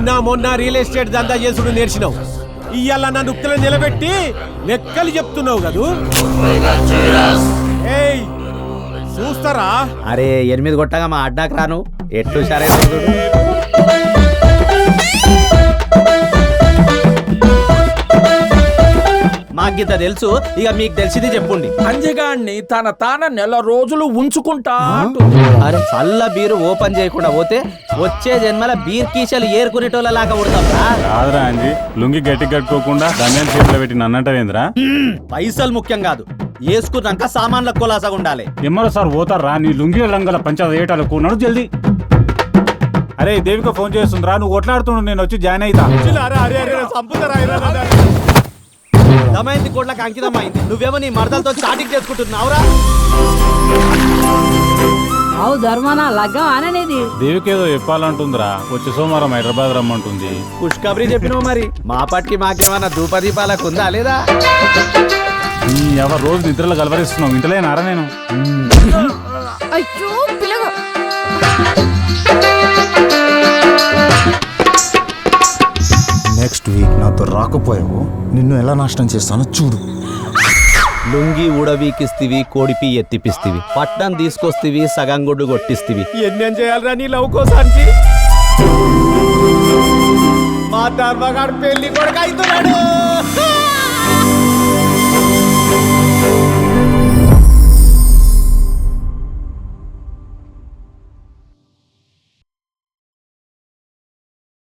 నిన్న మొన్న real estate దందా చేసుడు నేర్చినావు. ఇయ్యాల నన్ను ఉక్తలో నిలబెట్టి లెక్కలు చెప్తున్నావు కదూ. ఏయ్ చూస్తారా? అరే 8 కొట్టగా మా అడ్డాకు రాను ఎట్లు సరే. మాకింత తెలుసు, ఇక మీకు తెలిసింది చెప్పుండి. అంజగాన్ని తన నెల రోజులు ఉంచుకుంటా. అరే చల్ల బీరు ఓపెన్ చేయకుండా పోతే వచ్చే జన్మల బీర్ కీచలు ఏరుకునేటోళ్ళ లాగా ఉడతారా? కాదురా అంజి, లుంగి గట్టి కట్టుకోకుండా ధన్యం చేతిలో పెట్టి నన్నంటవేంద్రా? పైసలు ముఖ్యం కాదు, వేసుకున్నాక సామాన్ల కొలాసగా ఉండాలి. ఎమ్మరో సార్ పోతారా నీ లుంగి రంగుల పంచాయతీ ఏటాలకు నడు జల్దీ. అరే దేవిక ఫోన్ చేస్తుందిరా, నువ్వు కొట్లాడుతుండు, నేను వచ్చి జాయిన్ అయితా. దమైంది కోట్లకు అంకితం అయింది, నువ్వేమో నీ మరదలతో చాటింగ్ చేసుకుంటున్నావురా? అవు ధర్మనా లగ్గం అనేది దేవికేదో చెప్పాలంటుందిరా, వచ్చే సోమవారం హైదరాబాద్ రమ్మంటుంది. ఖుష్ఖబరీ చెప్పినావు మరి, మా పాటికి మాకేమన్నా ధూపదీపాలకు ఉందా లేదా? ఎవరు రోజు నిద్రలో కలవరిస్తున్నావు, ఇంతలేనారా నేను? అయ్యో పిల్లగా నెక్స్ట్ వీక్ నాతో రాకపోయావు, నిన్ను ఎలా నాశనం చేస్తానో చూడు. లుంగి ఊడవీకిస్తివి, కోడిపి ఎత్తిపిస్తివి, పట్నం తీసుకొస్తివి, సగం గుడ్డు కొట్టిస్తివి. ఎన్నేం చేయాలరా నీ లవ్ కోసానికి? మా ధర్మగాడు పెళ్లి కొడుకు అవుతున్నాడు.